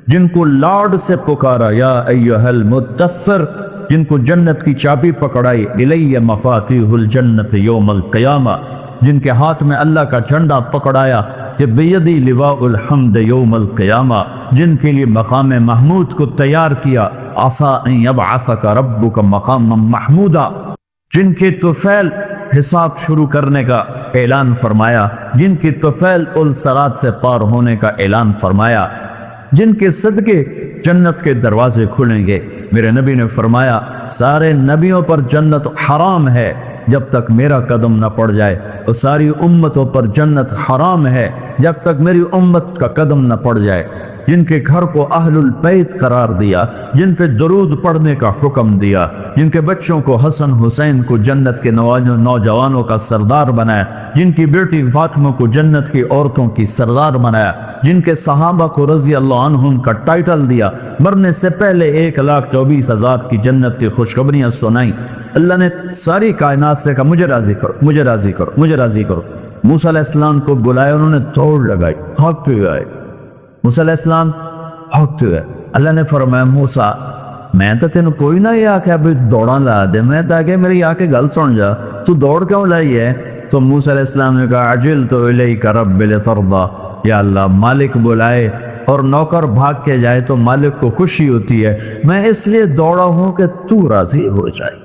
جن کو لاڈ سے پکارا یا ایہا المدثر، جن کو جنت کی چابی پکڑائی الی مفاتیح الجنت یوم القیامہ، جن کے ہاتھ میں اللہ کا جھنڈا پکڑایا کہ بیدی لواء الحمد یوم القیامہ، جن کے لیے مقام محمود کو تیار کیا عسیٰ ان یبعثک ربک مقاما محمودا، جن کے طفیل حساب شروع کرنے کا اعلان فرمایا، جن کے طفیل الصراط سے پار ہونے کا اعلان فرمایا، جن کے صدقے جنت کے دروازے کھلیں گے۔ میرے نبی نے فرمایا سارے نبیوں پر جنت حرام ہے جب تک میرا قدم نہ پڑ جائے، اور ساری امتوں پر جنت حرام ہے جب تک میری امت کا قدم نہ پڑ جائے۔ جن کے گھر کو اہل البیت قرار دیا، جن پہ درود پڑھنے کا حکم دیا، جن کے بچوں کو حسن حسین کو جنت کے نوجوانوں کا سردار بنایا، جن کی بیٹی فاطمہ کو جنت کی عورتوں کی سردار بنایا، جن کے صحابہ کو رضی اللہ عنہم کا ٹائٹل دیا، مرنے سے پہلے 1,24,000 کی جنت کی خوشخبریاں سنائیں۔ اللہ نے ساری کائنات سے کہا مجھے راضی کرو، مجھے راضی کرو، مجھے راضی کرو۔ موسیٰ علیہ السلام کو بلایا، انہوں نے دوڑ لگائی، بھاگتے ہوئے آئے۔ موسیٰ علیہ السلام بھاگتے ہوئے، اللہ نے فرمایا موسیٰ میں تو تینوں کوئی نہ یہ آکے ابھی دوڑاں لا دے، میں تاکہ میری آکے گل سن جا، تو دوڑ کیوں لائی ہے؟ تو موسیٰ علیہ السلام نے کہا عجلت الیک رب لترضی، یا اللہ مالک بلائے اور نوکر بھاگ کے جائے تو مالک کو خوشی ہوتی ہے، میں اس لیے دوڑا ہوں کہ تو راضی ہو جائے۔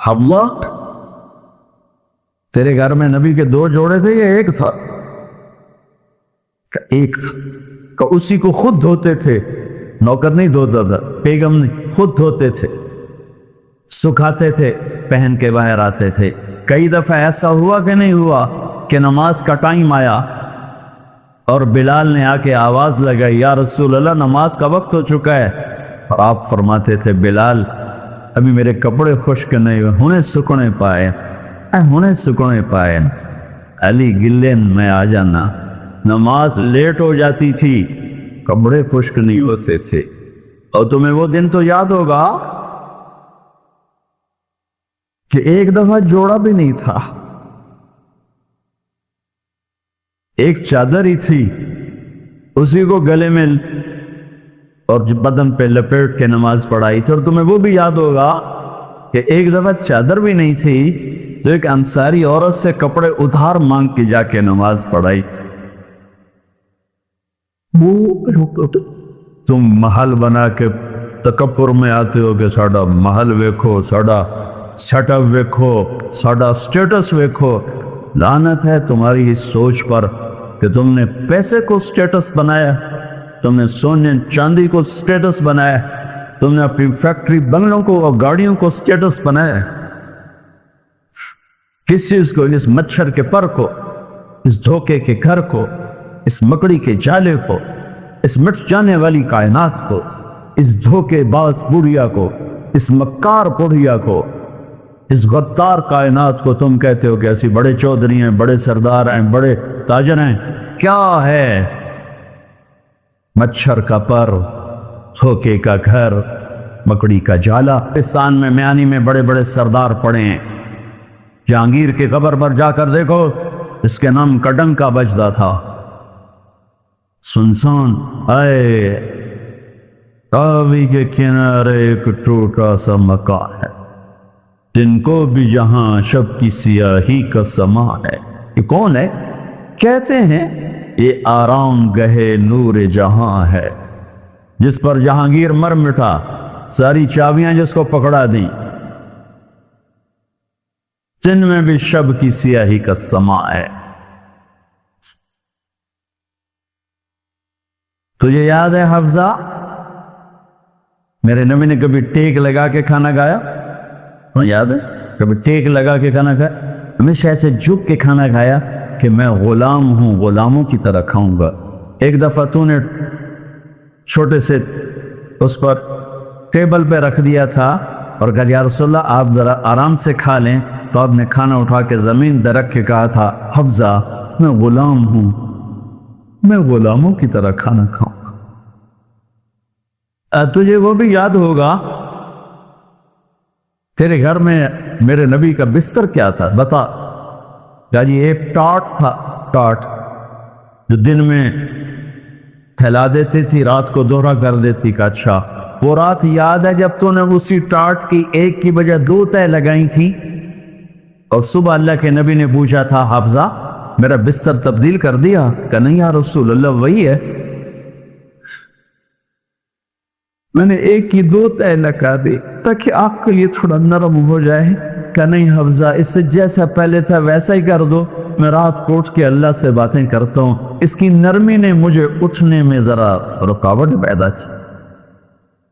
حملہ تیرے گھر میں نبی کے 2 جوڑے تھے یا ایک تھا؟ ایک تھا کہ اسی کو خود دھوتے تھے، نوکر نہیں دھوتا تھا، بیگم نہیں، خود دھوتے تھے، سکھاتے تھے، پہن کے باہر آتے تھے۔ کئی دفعہ ایسا ہوا کہ نہیں ہوا کہ نماز کا ٹائم آیا اور بلال نے آ کے آواز لگائی، یا رسول اللہ نماز کا وقت ہو چکا ہے، اور آپ فرماتے تھے بلال ابھی میرے کپڑے خشک نہیں ہوئے، ہنے سکنے پائے، ہنے سکنے پائے۔ علی گلین میں آ جانا، نماز لیٹ ہو جاتی تھی، کپڑے خشک نہیں ہوتے تھے۔ اور تمہیں وہ دن تو یاد ہوگا کہ ایک دفعہ جوڑا بھی نہیں تھا، ایک چادر ہی تھی، اسی کو گلے میں اور بدن پہ لپیٹ کے نماز پڑھائی تھی۔ اور تمہیں وہ بھی یاد ہوگا کہ ایک دفعہ چادر بھی نہیں تھی تو ایک انصاری عورت سے کپڑے ادھار مانگ کے جا کے نماز پڑھائی تھی۔ تم محل بنا کے تکبر میں آتے ہو کہ ساڈا محل ویکھو، ساڈا سیٹ اپ ویکھو، ساڈا سٹیٹس ویکھو۔ لعنت ہے تمہاری اس سوچ پر کہ تم نے پیسے کو سٹیٹس بنایا، تم نے سونے چاندی کو سٹیٹس بنایا، تم نے اپنی فیکٹری بنگلوں کو اور گاڑیوں کو سٹیٹس بنایا۔ کس چیز کو؟ اس مچھر کے پر کو، اس دھوکے کے گھر کو، اس مکڑی کے جالے کو، اس مٹ جانے والی کائنات کو، اس دھوکے باز بڑھیا کو، اس مکار بڑھیا کو، اس غدار کائنات کو تم کہتے ہو کہ ایسی بڑے چودھری ہیں، بڑے سردار ہیں، بڑے تاجر ہیں۔ کیا ہے؟ مچھر کا پر، دھوکے کا گھر، مکڑی کا جالا۔ پاکستان میں میانی میں بڑے بڑے سردار پڑے ہیں، جہانگیر کی قبر پر جا کر دیکھو، اس کے نام کا ڈنکا بجتا تھا۔ سنسان اے راوی کے کنارے ایک ٹوٹا سا مکان ہے، جن کو بھی جہاں شب کی سیاہی کا سما ہے۔ یہ کون ہے؟ کہتے ہیں یہ آرام گہے نور جہاں ہے، جس پر جہانگیر مر مٹا، ساری چابیاں جس کو پکڑا دیں، جن میں بھی شب کی سیاہی کا سما ہے۔ تجھے یاد ہے حفظہ میرے نبی نے کبھی ٹیک لگا کے کھانا کھایا؟ یاد ہے؟ کبھی ٹیک لگا کے کھانا کھایا؟ ہمیشہ ایسے جھک کے کھانا کھایا کہ میں غلام ہوں، غلاموں کی طرح کھاؤں گا۔ ایک دفعہ تو نے چھوٹے سے اس پر ٹیبل پہ رکھ دیا تھا اور کہا یا رسول اللہ آپ ذرا آرام سے کھا لیں، تو آپ نے کھانا اٹھا کے زمین پہ رکھ کے کہا تھا حفظہ میں غلام ہوں، میں غلاموں کی طرح کھانا کھاؤں گا۔ تجھے وہ بھی یاد ہوگا تیرے گھر میں میرے نبی کا بستر کیا تھا؟ بتا۔ کہا جی ایک ٹاٹ تھا، ٹاٹ جو دن میں پھیلا دیتی تھی، رات کو دوہرا کر دیتی۔ کا اچھا وہ رات یاد ہے جب تو نے اسی ٹاٹ کی ایک کی بجائے 2 تہ لگائی تھی، اور صبح اللہ کے نبی نے پوچھا تھا حفظہ میرا بستر تبدیل کر دیا؟ کہ نہیں یا رسول اللہ وہی ہے، میں نے ایک کی 2 تہ لگا دی تاکہ آپ کے لیے تھوڑا نرم ہو جائے۔ کہ نہیں حفظہ اس سے جیسا پہلے تھا ویسا ہی کر دو، میں رات کو اٹھ کے اللہ سے باتیں کرتا ہوں، اس کی نرمی نے مجھے اٹھنے میں ذرا رکاوٹ پیدا کی۔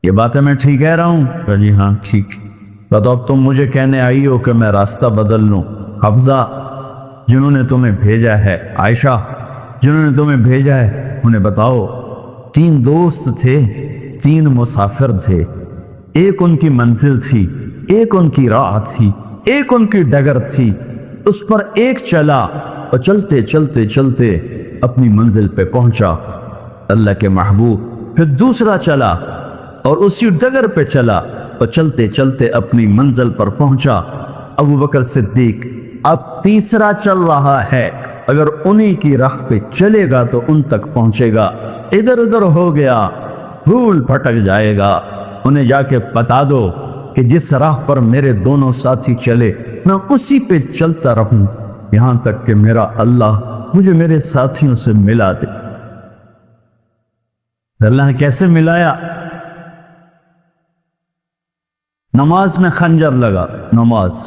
یہ باتیں میں ٹھیک کہہ رہا ہوں؟ کہ جی ہاں ٹھیک۔ تو اب تم مجھے کہنے آئی ہو کہ میں راستہ بدل لوں۔ حفظہ جنہوں نے تمہیں بھیجا ہے، عائشہ جنہوں نے تمہیں بھیجا ہے، انہیں بتاؤ 3 دوست تھے، 3 مسافر تھے، ایک ان کی منزل تھی، ایک ان کی راہ تھی، ایک ان کی ڈگر تھی، اس پر ایک چلا اور چلتے چلتے چلتے اپنی منزل پہ پہنچا اللہ کے محبوب، پھر دوسرا چلا اور اسی ڈگر پہ چلا اور چلتے چلتے اپنی منزل پر پہنچا ابو بکر صدیق۔ اب تیسرا چل رہا ہے، اگر انہی کی راہ پہ چلے گا تو ان تک پہنچے گا، ادھر ادھر ہو گیا بھول بھٹک جائے گا۔ انہیں جا کے بتا دو کہ جس راہ پر میرے دونوں ساتھی چلے میں اسی پہ چلتا رہوں یہاں تک کہ میرا اللہ مجھے میرے ساتھیوں سے ملا دے۔ اللہ نے کیسے ملایا؟ نماز میں خنجر لگا، نماز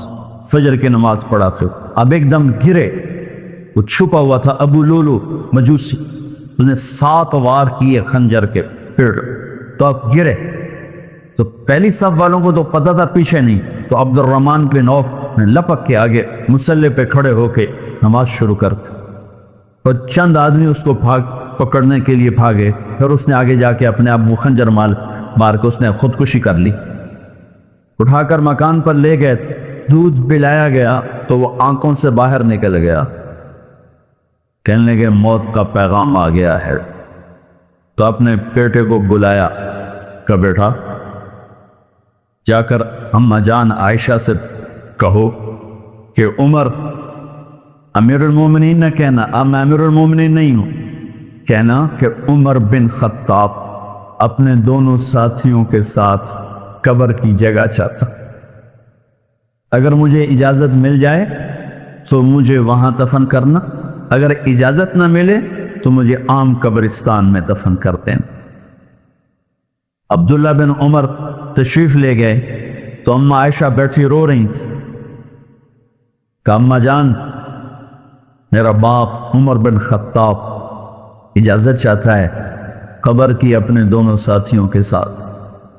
فجر کی نماز پڑھا پھر اب ایک دم گرے، وہ چھپا ہوا تھا ابو لولو مجوسی، اس نے 7 وار کیے خنجر کے پھر تو اب گرے، تو پہلی صف والوں کو تو پتہ تھا پیچھے نہیں، تو عبد الرحمن بن عوف نے لپک کے آگے مصلی پہ کھڑے ہو کے نماز شروع کرتے، اور چند آدمی اس کو پکڑنے کے لیے بھاگے، پھر اس نے آگے جا کے اپنے آپ خنجر مار کے اس نے خودکشی کر لی، اٹھا کر مکان پر لے گئے، دودھ پلایا گیا تو وہ آنکھوں سے باہر نکل گیا، کہنے لگے موت کا پیغام آ گیا ہے، تو اپنے بیٹے کو بلایا کہ بیٹا جا کر اماں جان عائشہ سے کہو کہ عمر امیر المومنین نہ کہنا، اب میں امیر المومنین نہیں ہوں، کہنا کہ عمر بن خطاب اپنے دونوں ساتھیوں کے ساتھ قبر کی جگہ چاہتا، اگر مجھے اجازت مل جائے تو مجھے وہاں دفن کرنا، اگر اجازت نہ ملے تو مجھے عام قبرستان میں دفن کر دینا۔ عبداللہ بن عمر تشریف لے گئے تو اماں عائشہ بیٹھی رو رہی تھی، کہ اماں جان میرا باپ عمر بن خطاب اجازت چاہتا ہے قبر کی اپنے دونوں ساتھیوں کے ساتھ،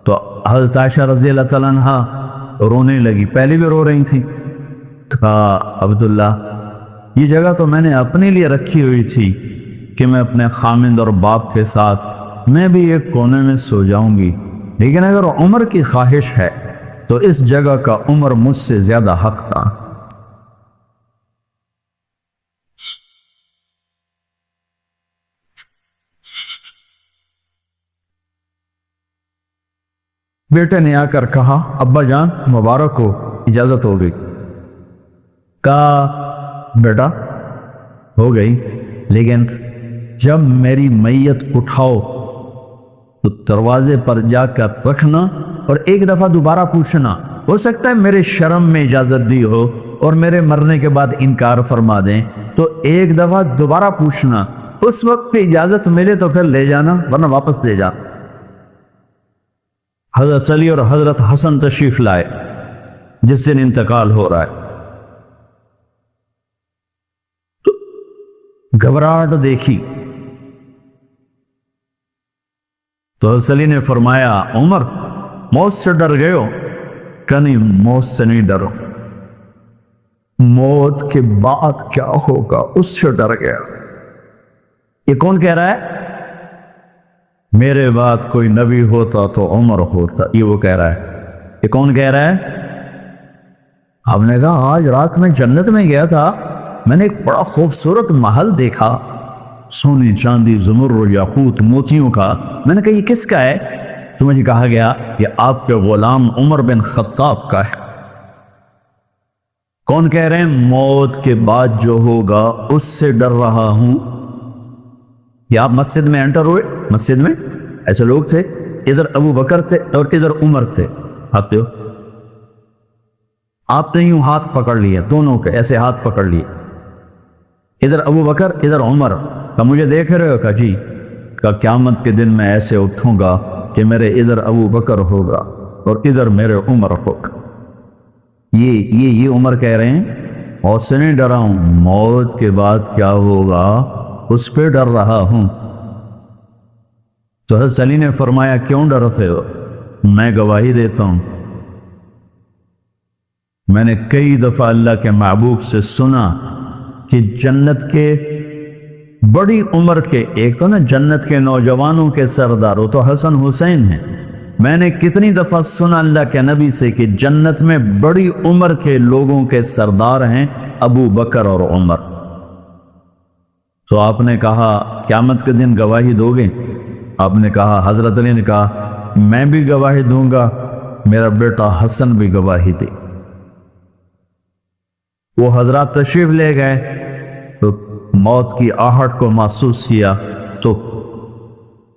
تو حضرت عائشہ رضی اللہ تعالیٰ عنہ رونے لگی، پہلے بھی رو رہی تھی، کہا عبداللہ یہ جگہ تو میں نے اپنے لیے رکھی ہوئی تھی کہ میں اپنے خامند اور باپ کے ساتھ میں بھی ایک کونے میں سو جاؤں گی، لیکن اگر عمر کی خواہش ہے تو اس جگہ کا عمر مجھ سے زیادہ حق تھا۔ بیٹے نے آ کر کہا ابا جان مبارک ہو، اجازت ہو گئی، کہا بیٹا ہو گئی، لیکن جب میری میت اٹھاؤ تو دروازے پر جا کر رکھنا اور ایک دفعہ دوبارہ پوچھنا، ہو سکتا ہے میرے شرم میں اجازت دی ہو اور میرے مرنے کے بعد انکار فرما دیں، تو ایک دفعہ دوبارہ پوچھنا، اس وقت پہ اجازت ملے تو پھر لے جانا ورنہ واپس دے جانا۔ حضرت علی اور حضرت حسن تشریف لائے جس دن انتقال ہو رہا ہے، تو گھبراہٹ دیکھی تو حضرت علی نے فرمایا عمر موت سے ڈر گئے ہو؟ کہ نہیں موت سے نہیں ڈرو، موت کے بعد کیا ہوگا اس سے ڈر گیا۔ یہ کون کہہ رہا ہے؟ میرے بعد کوئی نبی ہوتا تو عمر ہوتا، یہ وہ کہہ رہا ہے۔ یہ کون کہہ رہا ہے؟ آپ نے کہا آج رات میں جنت میں گیا تھا، میں نے ایک بڑا خوبصورت محل دیکھا، سونے چاندی زمرد یاقوت موتیوں کا، میں نے کہا یہ کس کا ہے؟ تو مجھے کہا گیا یہ آپ کے غلام عمر بن خطاب کا ہے۔ کون کہہ رہے ہیں؟ موت کے بعد جو ہوگا اس سے ڈر رہا ہوں۔ یہ آپ مسجد میں انٹر ہوئے، مسجد میں ایسے لوگ تھے، ادھر ابو بکر تھے اور ادھر عمر تھے، آتے ہو آپ نے یوں ہاتھ پکڑ لیے، دونوں کے ایسے ہاتھ پکڑ لیے، ادھر ابو بکر ادھر عمر، کہ مجھے دیکھ رہے ہو؟ کہ جی، کہ قیامت کے دن میں ایسے اٹھوں گا کہ میرے ادھر ابو بکر ہوگا اور ادھر میرے عمر ہوگا۔ یہ عمر کہہ رہے ہیں اور سے نہیں ڈرا ہوں، موت کے بعد کیا ہوگا اس پہ ڈر رہا ہوں۔ تو حضرت علی نے فرمایا کیوں ڈرتے ہو؟ میں گواہی دیتا ہوں، میں نے کئی دفعہ اللہ کے محبوب سے سنا کہ جنت کے بڑی عمر کے، ایک تو نا جنت کے نوجوانوں کے سردار، وہ تو حسن حسین ہیں، میں نے کتنی دفعہ سنا اللہ کے نبی سے کہ جنت میں بڑی عمر کے لوگوں کے سردار ہیں ابو بکر اور عمر۔ تو آپ نے کہا قیامت کے دن گواہی دو گے؟ آپ نے کہا، حضرت علی نے کہا میں بھی گواہی دوں گا، میرا بیٹا حسن بھی گواہی دے۔ وہ حضرات تشریف لے گئے تو موت کی آہٹ کو محسوس کیا تو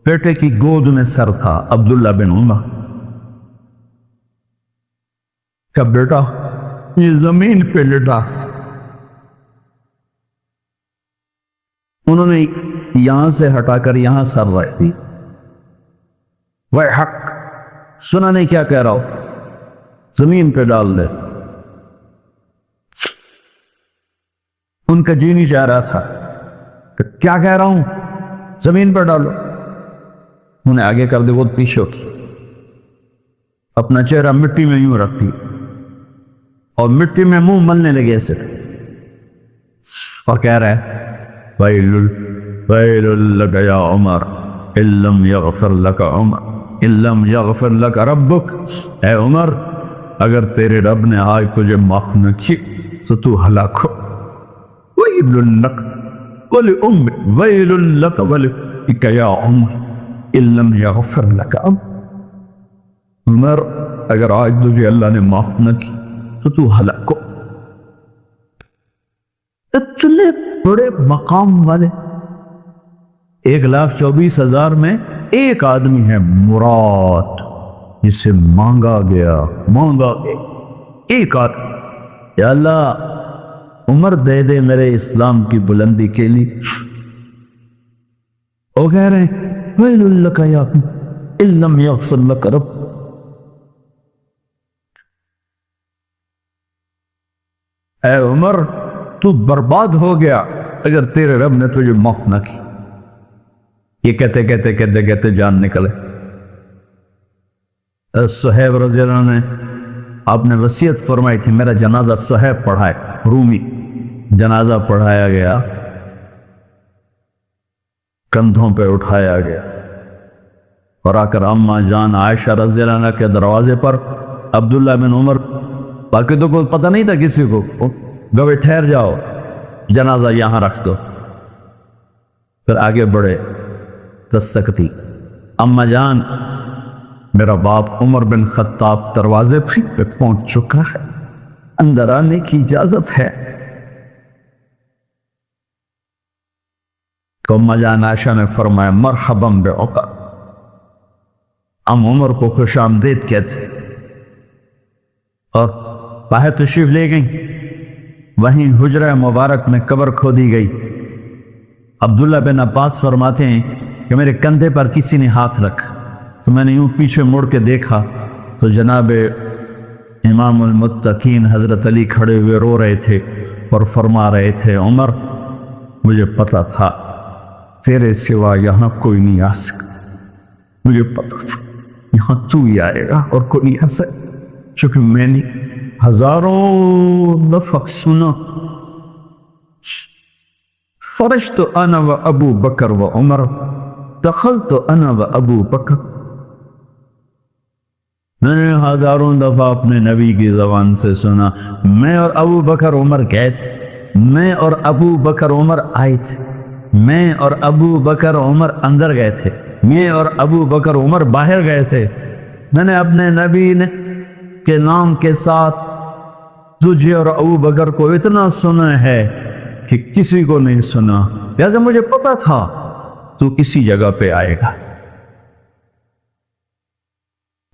بیٹے کی گود میں سر تھا عبداللہ بن عمر کا، بیٹا یہ زمین پہ لٹا، انہوں نے یہاں سے ہٹا کر یہاں سر رکھ دی. وہ حق سنا نہیں کیا کہہ رہا ہو, زمین پہ ڈال دے. ان کا جی نہیں چاہ رہا تھا کہ کیا کہہ رہا ہوں, زمین پر ڈالو. انہیں آگے کر دے, وہ پیچھے ہوتی, اپنا چہرہ مٹی میں یوں رکھتی اور مٹی میں منہ ملنے لگے ایسے, اور کہہ رہا ہے ویل لک یا عمر ان لم یغفر لک عمر ان لم یغفر لک ربک. اے عمر, اگر تیرے رب نے آج تجھے معاف نہ کی تو تو ہلاک ہو. ویل لک ولأمک ویل لک ولک یا عمر ان لم یغفر لک عمر. عمر, اگر آج تجھے اللہ نے معاف نہ کی تو تو ہلاک ہو. اتنے بڑے مقام والے, 1,24,000 میں ایک آدمی ہے مراد, جسے مانگا گیا ایک آدمی. یا اللہ عمر دے دے میرے اسلام کی بلندی کے لیے. وہ کہہ رہے ہیں ویل لک یا ان لم یغفر لک رب. اے عمر, تو برباد ہو گیا اگر تیرے رب نے تجھے معاف نہ کی. یہ کہتے جان نکلے. صہیب رضی اللہ عنہ نے آپ نے وصیت فرمائی تھی میرا جنازہ صہیب پڑھائے, رومی. جنازہ پڑھایا گیا, کندھوں پہ اٹھایا گیا, اور آ کر اماں جان عائشہ رضی اللہ عنہ کے دروازے پر عبداللہ بن عمر, باقی تو کوئی پتہ نہیں تھا کسی کو, گوے ٹھہر جاؤ, جنازہ یہاں رکھ دو. پھر آگے بڑھے, دستک دی, اماں جان میرا باپ عمر بن خطاب دروازے پہ پہنچ چکا ہے, اندر آنے کی اجازت ہے. تو اماں جان عائشہ نے فرمایا مرحبا بعمر. ہم عمر کو خوش آمدید کہتے اور باہر تشریف لے گئیں. وہیں حجرہ مبارک میں قبر کھودی گئی. عبداللہ بن عباس فرماتے ہیں کہ میرے کندھے پر کسی نے ہاتھ رکھا تو میں نے یوں پیچھے مڑ کے دیکھا تو جناب امام المتقین حضرت علی کھڑے ہوئے رو رہے تھے اور فرما رہے تھے عمر مجھے پتا تھا تیرے سوا یہاں کوئی نہیں آ سکتا, مجھے پتا تھا یہاں تو ہی آئے گا اور کوئی نہیں آ سکتا, چونکہ میں نے ہزاروں نفق سنا. فرشت انا و ابو بکر و عمر دخلت انا و ابو بکر. میں نے ہزاروں دفعہ اپنے نبی کی زبان سے سنا میں اور ابو بکر عمر گئے تھے, میں اور ابو بکر عمر آئے تھے, میں اور ابو بکر عمر اندر گئے تھے, میں اور ابو بکر عمر باہر گئے تھے. میں نے اپنے نبی کے نام کے ساتھ تجھے اور ابو بکر کو اتنا سنا ہے کہ کسی کو نہیں سنا, لہذا مجھے پتا تھا تو کسی جگہ پہ آئے گا.